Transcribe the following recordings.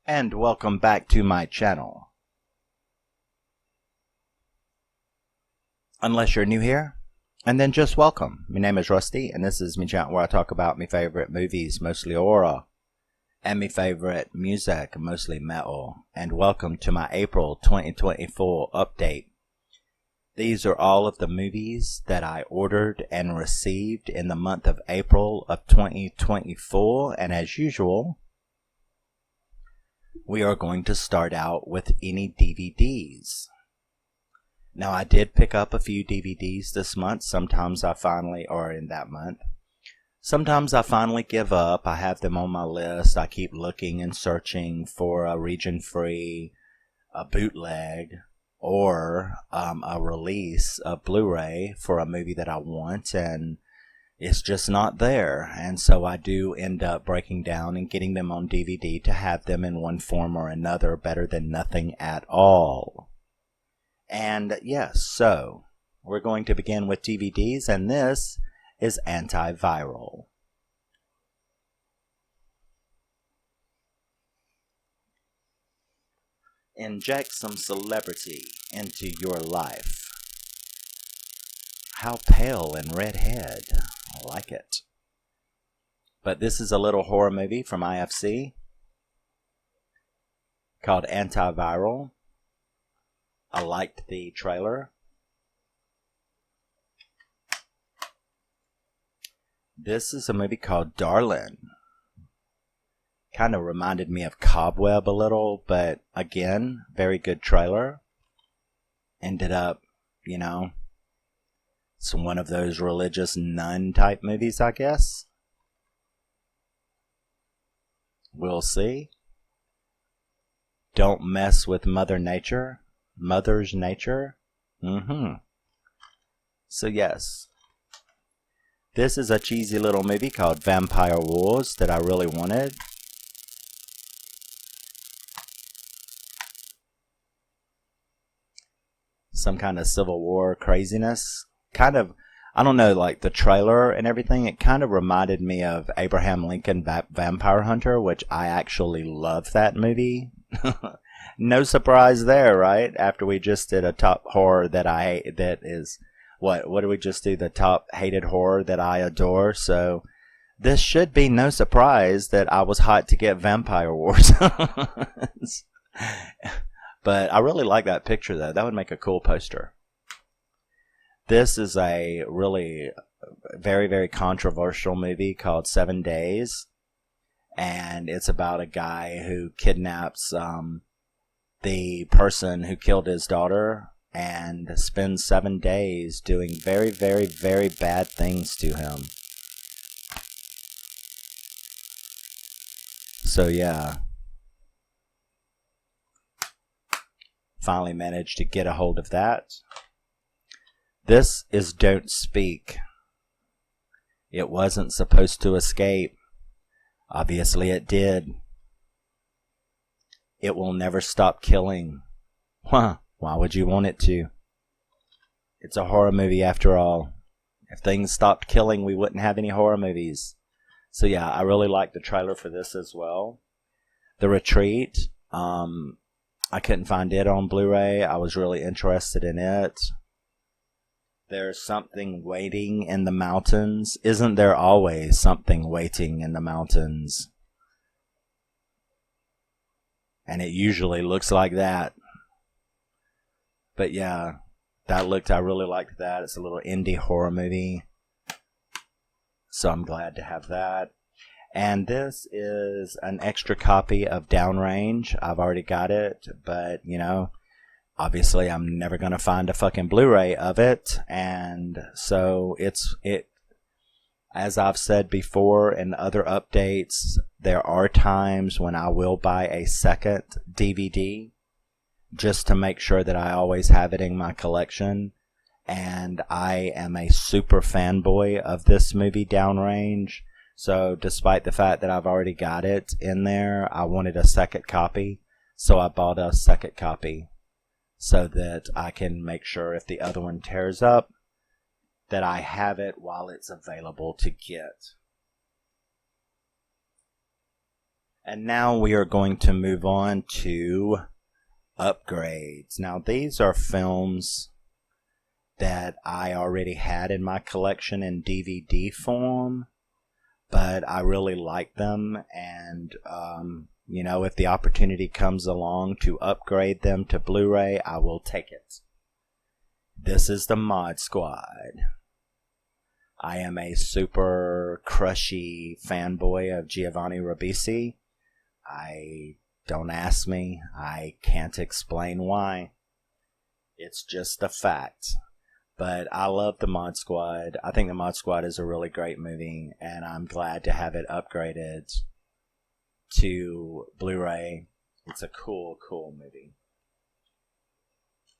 And welcome back to my channel. Unless you're new here, and then just welcome. My name is Rusty, and this is my channel where I talk about my favorite movies, mostly horror, and my favorite music, mostly metal. And welcome to my April 2024 update. These are all of the movies that I ordered and received in the month of April of 2024, and as usual, we are going to start out with any DVDs. Now, I did pick up a few DVDs this month. Sometimes I finally, or in that month, sometimes I finally give up. I have them on my list. I keep looking and searching for a region-free, a bootleg, or a release, a Blu-ray for a movie that I want, and it's just not there. And so I do end up breaking down and getting them on DVD to have them in one form or another, better than nothing at all. And yes, so we're going to begin with DVDs, and this is Antiviral. Inject some celebrity into your life. How pale and redhead. I like it. But this is a little horror movie from IFC called Antiviral. I liked the trailer. This is a movie called Darlin. Kind of reminded me of Cobweb a little, but again, very good trailer. Ended up, it's one of those religious nun type movies, I guess. We'll see. Don't mess with Mother's Nature. So yes. This is a cheesy little movie called Vampire Wars that I really wanted. Some kind of Civil War craziness. Kind of, I don't know, like the trailer and everything, it kind of reminded me of Abraham Lincoln Vampire Hunter, which I actually love that movie. No surprise there, right? After we just did a top horror that I hate, that is, what did we just do? The top hated horror that I adore. So this should be no surprise that I was hot to get Vampire Wars. But I really like that picture, though. That would make a cool poster. This is a really very, very controversial movie called 7 Days. And it's about a guy who kidnaps the person who killed his daughter and spends 7 days doing very, very, very bad things to him. So, yeah. Finally managed to get a hold of that. This is Don't Speak. It wasn't supposed to escape. Obviously it did. It will never stop killing. Why would you want it to? It's a horror movie after all. If things stopped killing, we wouldn't have any horror movies. So yeah, I really like the trailer for this as well. The Retreat. I couldn't find it on Blu-ray. I was really interested in it. There's something waiting in the mountains. Isn't there always something waiting in the mountains? And it usually looks like that. But yeah, I really liked that. It's a little indie horror movie. So I'm glad to have that. And this is an extra copy of Downrange. I've already got it, but obviously I'm never going to find a fucking Blu-ray of it. And so as I've said before in other updates, there are times when I will buy a second DVD just to make sure that I always have it in my collection. And I am a super fanboy of this movie, Downrange. So despite the fact that I've already got it in there, I wanted a second copy. So I bought a second copy so that I can make sure if the other one tears up, that I have it while it's available to get. And now we are going to move on to upgrades. Now, these are films that I already had in my collection in DVD form, but I really like them, and if the opportunity comes along to upgrade them to Blu-ray, I will take it. This is the Mod Squad. I am a super crushy fanboy of Giovanni Ribisi. Don't ask me. I can't explain why. It's just a fact. But I love the Mod Squad. I think the Mod Squad is a really great movie, and I'm glad to have it upgraded to Blu-ray. It's a cool movie.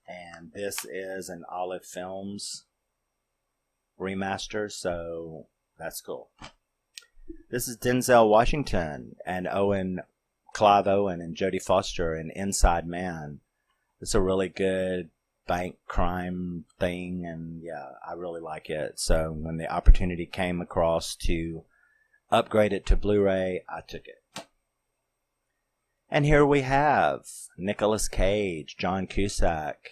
And this is an Olive Films remaster, so that's cool. This is Denzel Washington and Clive Owen and Jodie Foster in Inside Man. It's a really good bank crime thing, and yeah, I really like it. So when the opportunity came across to upgrade it to Blu-ray, I took it. And here we have Nicolas Cage, John Cusack,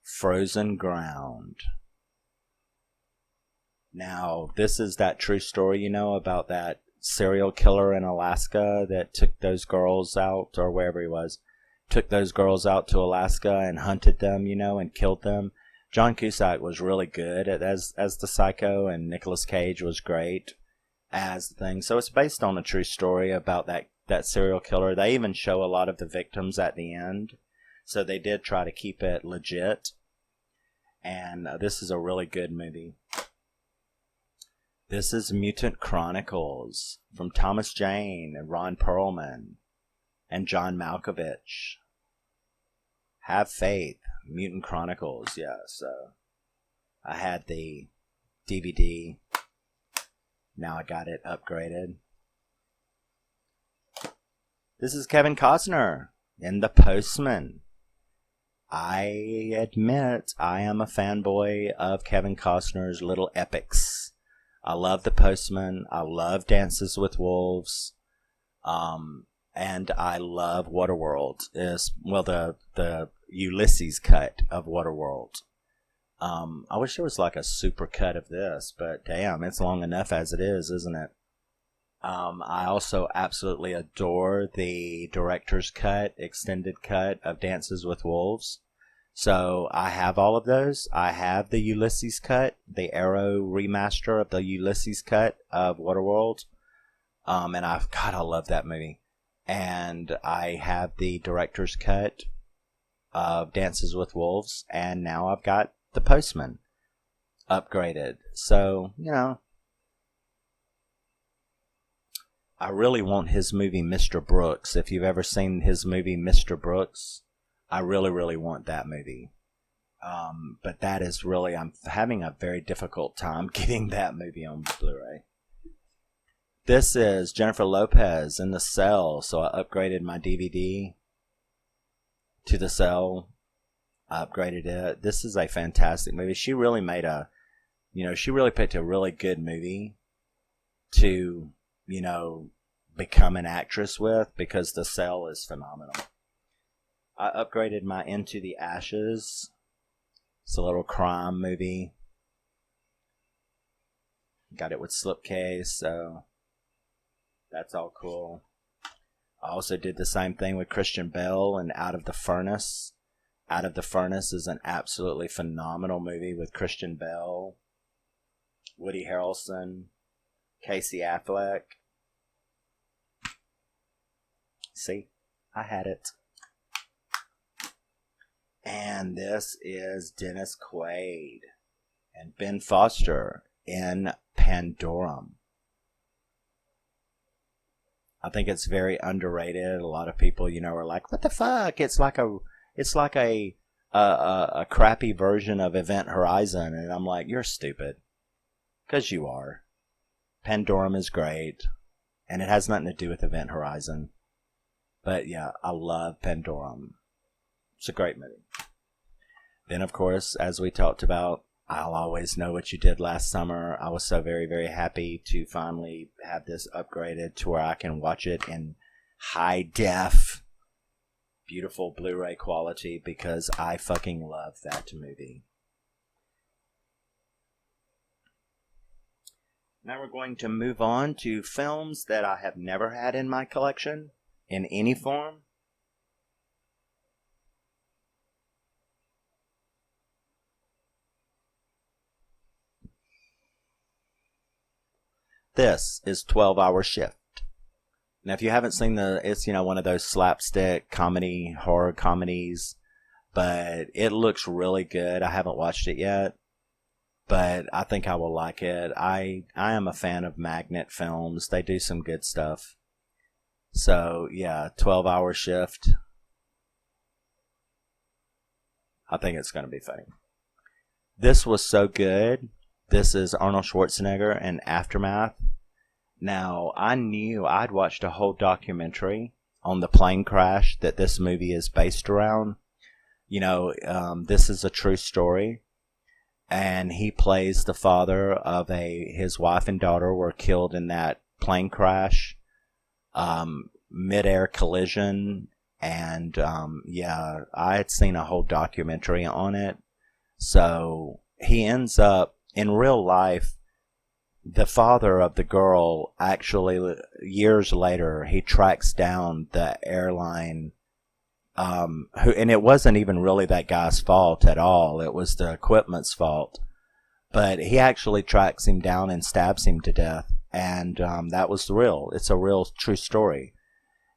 Frozen Ground. Now, this is that true story, about that serial killer in Alaska that took those girls out, or wherever he was, took those girls out to Alaska and hunted them, and killed them. John Cusack was really good as the psycho, and Nicolas Cage was great as the thing. So it's based on a true story about that serial killer. They even show a lot of the victims at the end. So they did try to keep it legit. And this is a really good movie. This is Mutant Chronicles from Thomas Jane and Ron Perlman and John Malkovich. Have faith. Mutant Chronicles, yeah. So I had the DVD. Now I got it upgraded. This is Kevin Costner in The Postman. I admit I am a fanboy of Kevin Costner's little epics. I love The Postman. I love Dances with Wolves. And I love Waterworld. The Ulysses cut of Waterworld. I wish there was like a super cut of this, but damn, it's long enough as it is, isn't it? I also absolutely adore the director's cut, extended cut of Dances with Wolves. So I have all of those. I have the Ulysses cut, the Arrow remaster of the Ulysses cut of Waterworld. And I love that movie. And I have the director's cut of Dances with Wolves. And now I've got The Postman upgraded. So, I really want his movie Mr. Brooks. If you've ever seen his movie Mr. Brooks, I really, really want that movie. But that is really, I'm having a very difficult time getting that movie on Blu-ray. This is Jennifer Lopez in The Cell. So I upgraded my DVD to The Cell. I upgraded it. This is a fantastic movie. She really made she really picked a really good movie to, become an actress with, because The Cell is phenomenal. I upgraded my Into the Ashes. It's a little crime movie. Got it with slipcase, so that's all cool. I also did the same thing with Christian Bale and Out of the Furnace. Out of the Furnace is an absolutely phenomenal movie with Christian Bale, Woody Harrelson, Casey Affleck. See, I had it. And this is Dennis Quaid and Ben Foster in Pandorum. I think it's very underrated. A lot of people, are like, "What the fuck?" It's like a crappy version of Event Horizon, and I'm like, "You're stupid," because you are. Pandorum is great, and it has nothing to do with Event Horizon. But yeah, I love Pandorum. It's a great movie. Then, of course, as we talked about, I'll always know what you did last summer. I was so very, very happy to finally have this upgraded to where I can watch it in high def, beautiful Blu-ray quality because I fucking love that movie. Now we're going to move on to films that I have never had in my collection in any form. This is 12-Hour Shift. Now, if you haven't seen it's, one of those slapstick comedy, horror comedies, but it looks really good. I haven't watched it yet, but I think I will like it. I am a fan of Magnet Films. They do some good stuff. So, yeah, 12-Hour Shift. I think it's going to be funny. This was so good. This is Arnold Schwarzenegger and Aftermath. Now, I knew I'd watched a whole documentary on the plane crash that this movie is based around. This is a true story. And he plays the father of his wife and daughter were killed in that plane crash, mid-air collision. And, I had seen a whole documentary on it. So he ends up, in real life, the father of the girl actually, years later, he tracks down the airline, and it wasn't even really that guy's fault at all. It was the equipment's fault. But he actually tracks him down and stabs him to death. And that was real. It's a real true story.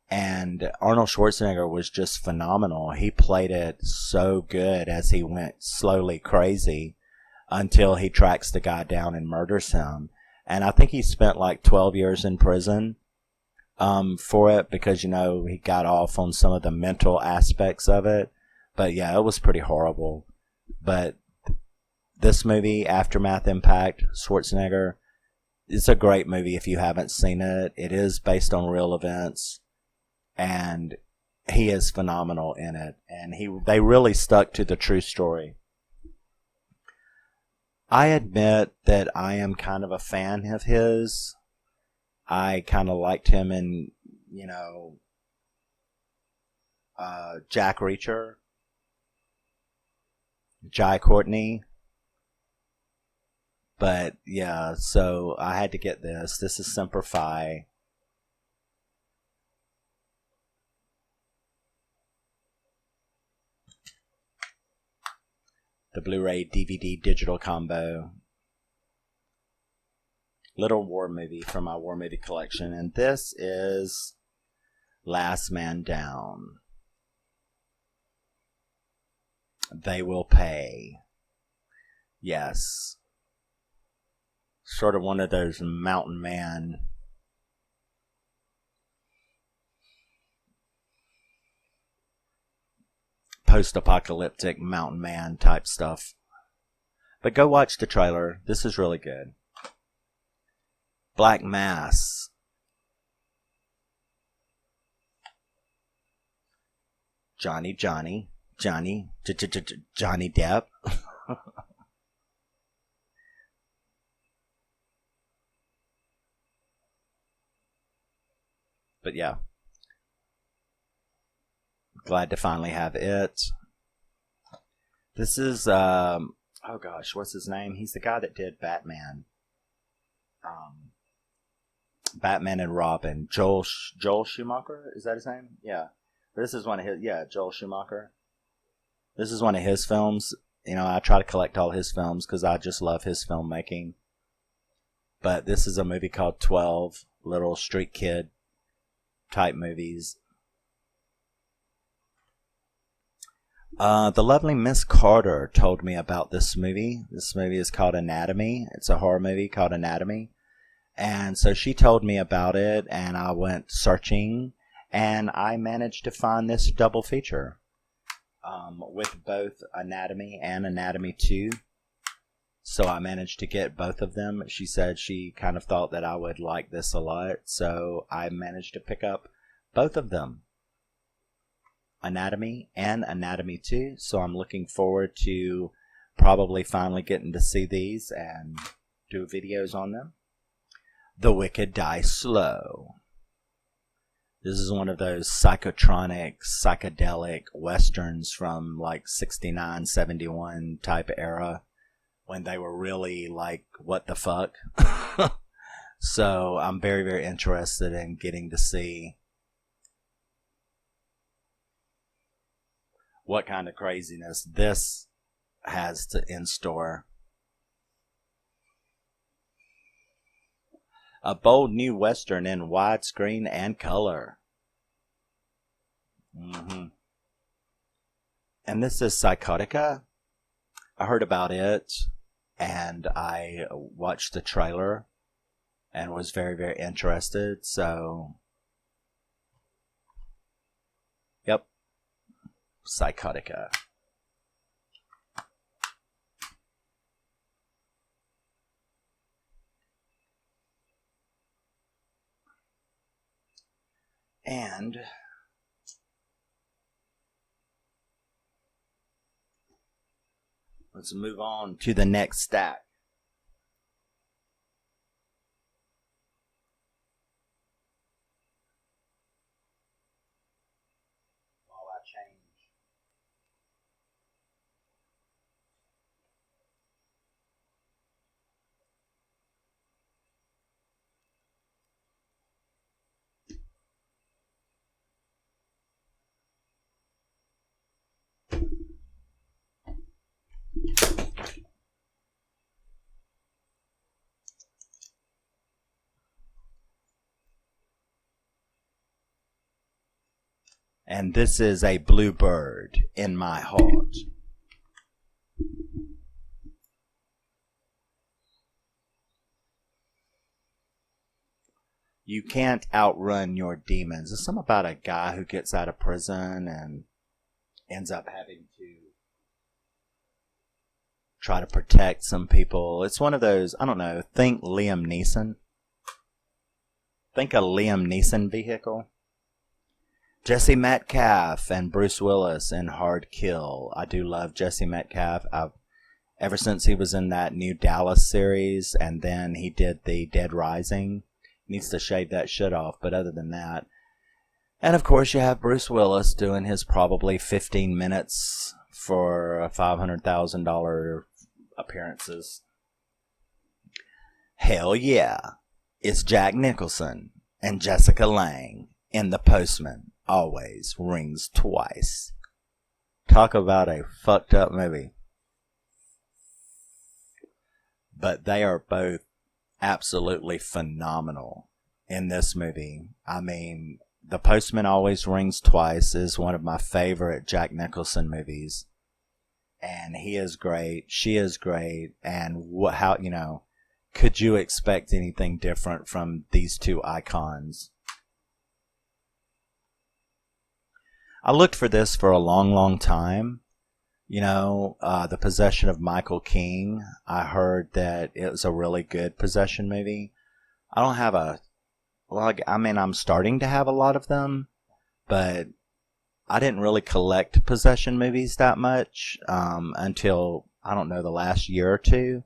And Arnold Schwarzenegger was just phenomenal. He played it so good as he went slowly crazy until he tracks the guy down and murders him. And I think he spent like 12 years in prison for it because, he got off on some of the mental aspects of it. But yeah, it was pretty horrible. But this movie, Aftermath Impact, Schwarzenegger, it's a great movie if you haven't seen it. It is based on real events. And he is phenomenal in it. And they really stuck to the true story. I admit that I am kind of a fan of his. I kind of liked him in, Jack Reacher, Jai Courtney. But yeah, so I had to get this. This is Semper Fi. The Blu-ray DVD digital combo. Little war movie from my war movie collection. And this is Last Man Down. They Will Pay. Yes. Sort of one of those mountain man post-apocalyptic mountain man type stuff. But go watch the trailer. This is really good. Black Mass. Johnny Depp. But yeah. Glad to finally have it. This is, oh gosh, what's his name? He's the guy that did Batman. Batman and Robin. Joel Schumacher? Is that his name? Yeah. This is one of his, Joel Schumacher. This is one of his films. I try to collect all his films because I just love his filmmaking. But this is a movie called 12, little street kid type movies. The lovely Miss Carter told me about this movie. This movie is called Anatomy. It's a horror movie called Anatomy. And so she told me about it, and I went searching, and I managed to find this double feature with both Anatomy and Anatomy 2. So I managed to get both of them. She said she kind of thought that I would like this a lot, so I managed to pick up both of them. Anatomy and Anatomy 2. So I'm looking forward to probably finally getting to see these and do videos on them. The Wicked Die Slow. This is one of those psychotronic, psychedelic westerns from like 69, 71 type era when they were really like, what the fuck? So I'm very, very interested in getting to see what kind of craziness this has in store. A bold new western in widescreen and color. And this is Psychotica. I heard about it, and I watched the trailer, and was very, very interested, so... Yep. Psychotica. And let's move on to the next stack. While I change. And this is A Bluebird in My Heart. You can't outrun your demons. It's something about a guy who gets out of prison and ends up having to try to protect some people. It's one of those, I don't know, think Liam Neeson. Think a Liam Neeson vehicle. Jesse Metcalfe and Bruce Willis in Hard Kill. I do love Jesse Metcalfe. Ever since he was in that new Dallas series, and then he did the Dead Rising. He needs to shave that shit off, but other than that. And of course you have Bruce Willis doing his probably 15 minutes for $500,000 appearances. Hell yeah. It's Jack Nicholson and Jessica Lange in The Postman Always Rings Twice. Talk about a fucked up movie. But they are both absolutely phenomenal in this movie. I mean, The Postman Always Rings Twice is one of my favorite Jack Nicholson movies. And he is great. She is great. And how, you know, could you expect anything different from these two icons? I looked for this for a long, long time. You know, The Possession of Michael King. I heard that it was a really good possession movie. I don't have I'm starting to have a lot of them, but I didn't really collect possession movies that much until, I don't know, the last year or two.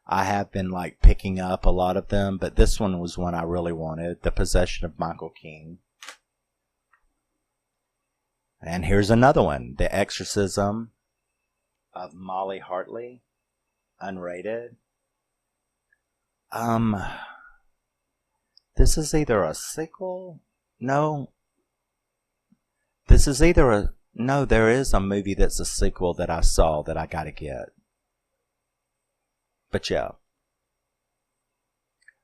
I have been like picking up a lot of them, but this one was one I really wanted. The Possession of Michael King. And here's another one. The Exorcism of Molly Hartley. Unrated. This is either a sequel? No. This is either a... No, there is a movie that's a sequel that I saw that I gotta get. But yeah.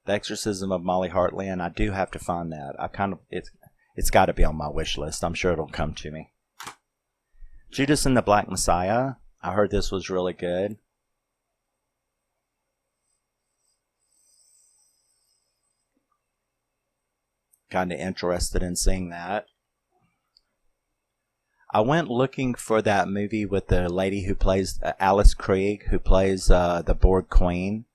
The Exorcism of Molly Hartley, and I do have to find that. It's got to be on my wish list. I'm sure it'll come to me. Judas and the Black Messiah. I heard this was really good. Kind of interested in seeing that. I went looking for that movie with the lady who plays Alice Krieg, who plays the Borg Queen.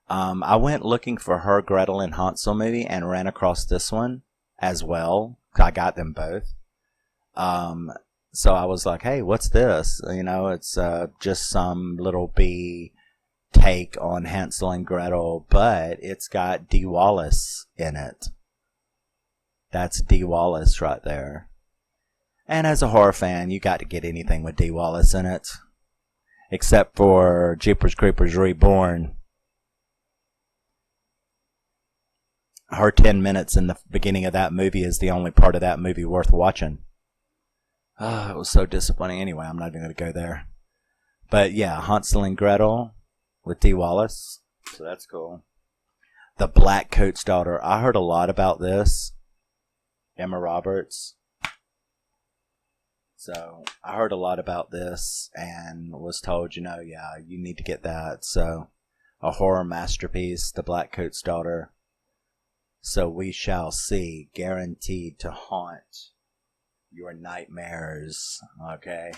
I went looking for her Gretel and Hansel movie and ran across this one as well. I got them both. So I was like, hey, what's this? You know, it's just some little B take on Hansel and Gretel, but it's got Dee Wallace in it. That's Dee Wallace right there. And as a horror fan, you got to get anything with Dee Wallace in it. Except for Jeepers Creepers Reborn. Her 10 minutes in the beginning of that movie is the only part of that movie worth watching. Oh, it was so disappointing. Anyway, I'm not even going to go there. But yeah, Hansel and Gretel with Dee Wallace. So that's cool. The Blackcoat's Daughter. I heard a lot about this. Emma Roberts. So I heard a lot about this and was told, you know, yeah, you need to get that. So a horror masterpiece, The Blackcoat's Daughter. So we shall see. Guaranteed to haunt your nightmares. Okay.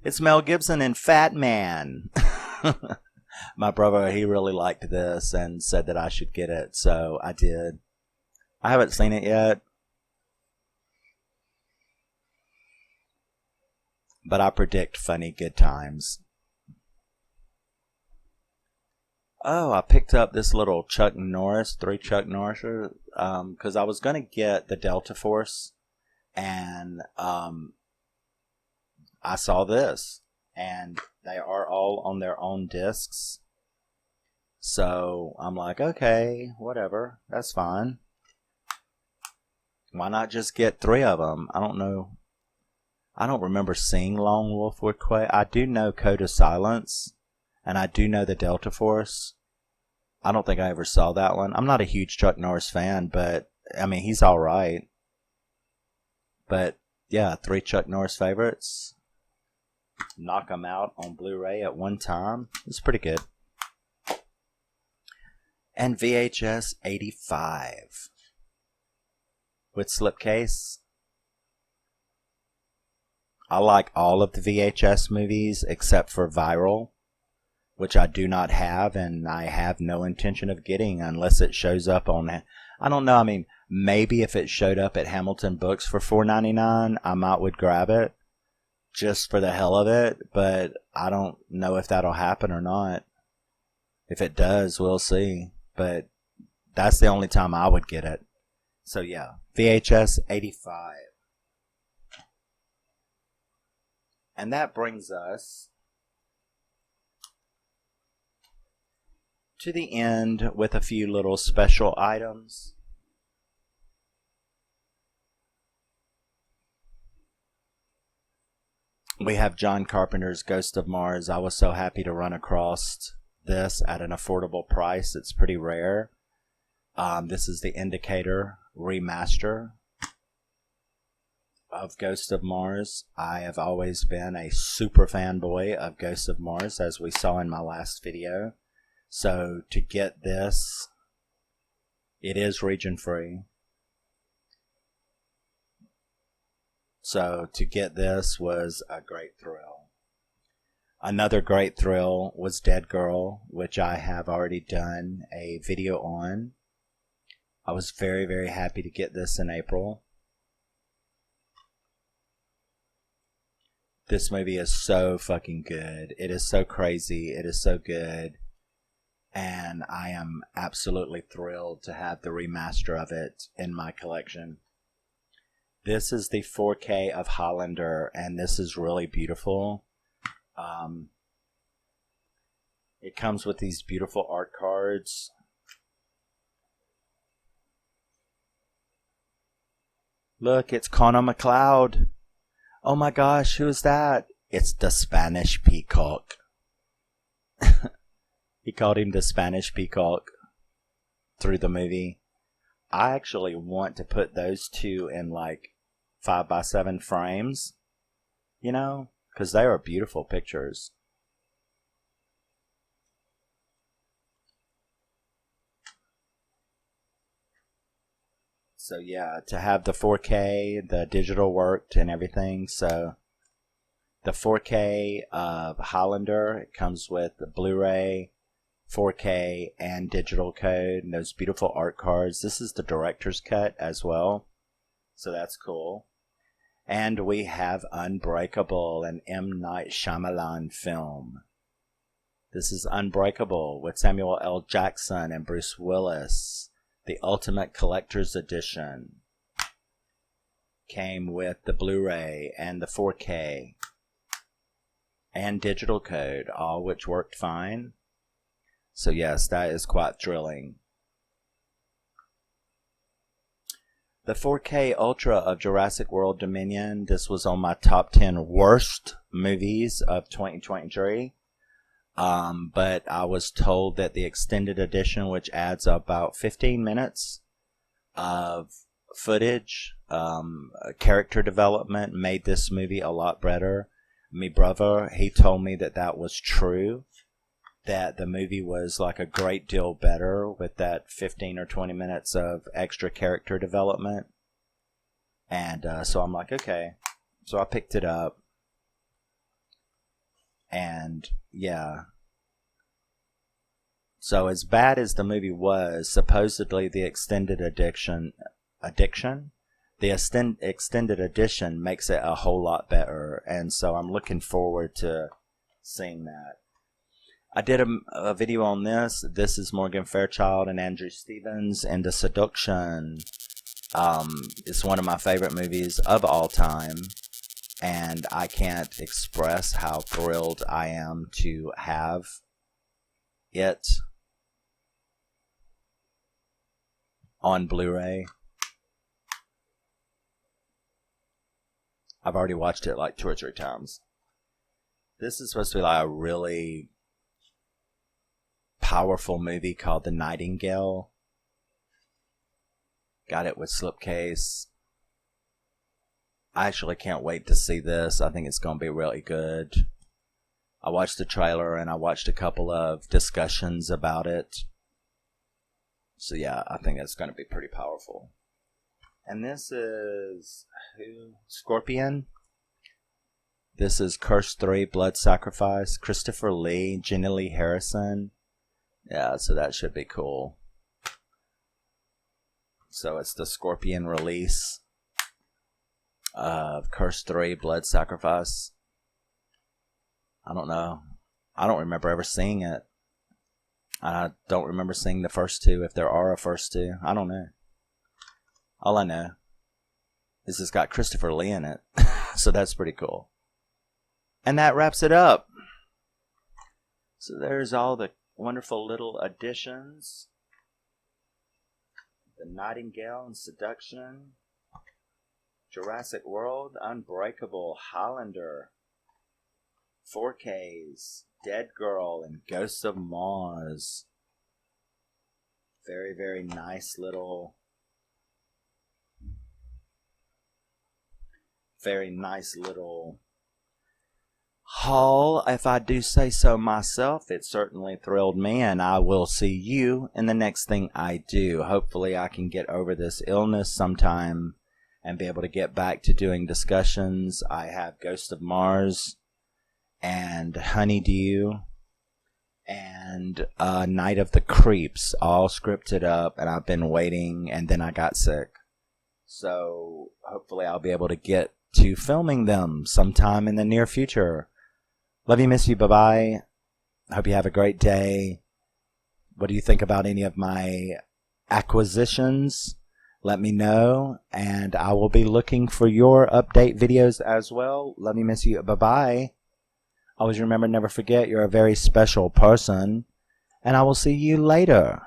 It's Mel Gibson and Fatman. My brother, he really liked this and said that I should get it. So I did. I haven't seen it yet. But I predict funny good times. Oh, I picked up this little Chuck Norris, 3 Chuck Norris, because I was going to get the Delta Force, and I saw this, and they are all on their own discs. So I'm like, okay, whatever, that's fine. Why not just get 3 of them? I don't know. I don't remember seeing Lone Wolf with Quay. I do know Code of Silence, and I do know the Delta Force. I don't think I ever saw that one. I'm not a huge Chuck Norris fan, but, I mean, he's alright. But, yeah, 3 Chuck Norris favorites. Knock them out on Blu-ray at one time. It's pretty good. And VHS 85. With slipcase. I like all of the VHS movies except for Viral, which I do not have, and I have no intention of getting unless it shows up on, I don't know, I mean, maybe if it showed up at Hamilton Books for $4.99, I might would grab it, just for the hell of it, but I don't know if that'll happen or not. If it does, we'll see, but that's the only time I would get it. So yeah, VHS 85. And that brings us to the end with a few little special items. We have John Carpenter's Ghost of Mars. I was so happy to run across this at an affordable price. It's pretty rare. This is the Indicator remaster of Ghost of Mars. I have always been a super fanboy of Ghost of Mars, as we saw in my last video. So to get this, it is region free. So to get this was a great thrill. Another great thrill was Dead Girl, which I have already done a video on. I was very, very happy to get this in April. This movie is so fucking good. It is so crazy. It is so good. And I am absolutely thrilled to have the remaster of it in my collection. This is the 4K of Highlander, and this is really beautiful. It comes with these beautiful art cards. Look, it's Connor McLeod. Oh my gosh, who is that? It's the Spanish Peacock. He called him the Spanish Peacock through the movie. I actually want to put those two in like 5x7 frames, you know, because they are beautiful pictures. So yeah, to have the 4K, the digital worked and everything. So the 4K of Highlander, it comes with the Blu-ray, 4K, and digital code, and those beautiful art cards. This is the director's cut as well, so that's cool. And we have Unbreakable, an M. Night Shyamalan film. This is Unbreakable with Samuel L. Jackson and Bruce Willis. The Ultimate Collector's Edition. Came with the Blu-ray and the 4K and digital code, all which worked fine. So yes, that is quite thrilling. The 4K Ultra of Jurassic World Dominion. This was on my top 10 worst movies of 2023. But I was told that the extended edition, which adds about 15 minutes of footage, character development, made this movie a lot better. My brother, he told me that that was true, that the movie was like a great deal better with that 15 or 20 minutes of extra character development. And so I'm like, okay. So I picked it up. And yeah. So as bad as the movie was, supposedly the extended the extended edition makes it a whole lot better. And so I'm looking forward to seeing that. I did a video on this. This is Morgan Fairchild and Andrew Stevens and The Seduction. It's one of my favorite movies of all time. And I can't express how thrilled I am to have it on Blu-ray. I've already watched it like 2 or 3 times. This is supposed to be like a really powerful movie called The Nightingale. Got it with slipcase. I actually can't wait to see this. I think it's going to be really good. I watched the trailer and I watched a couple of discussions about it. So yeah, I think it's going to be pretty powerful. And this is Scorpion. This is Curse 3 Blood Sacrifice. Christopher Lee, Jenny Lee Harrison. Yeah, so that should be cool. So it's the Scorpion release of Curse 3 Blood Sacrifice. I don't know. I don't remember ever seeing it. I don't remember seeing the first 2, if there are a first 2. I don't know. All I know is it's got Christopher Lee in it. So that's pretty cool. And that wraps it up. So there's all the wonderful little additions. The Nightingale and Seduction. Jurassic World, Unbreakable, Highlander. 4Ks, Dead Girl, and Ghosts of Mars. Very, very nice little haul, if I do say so myself. It certainly thrilled me, and I will see you in the next thing I do. Hopefully I can get over this illness sometime and be able to get back to doing discussions. I have Ghost of Mars and Honeydew and Night of the Creeps all scripted up, and I've been waiting, and then I got sick. So hopefully I'll be able to get to filming them sometime in the near future. Love you, miss you, bye-bye. Hope you have a great day. What do you think about any of my acquisitions? Let me know, and I will be looking for your update videos as well. Love you, miss you, bye-bye. Always remember, never forget, you're a very special person, and I will see you later.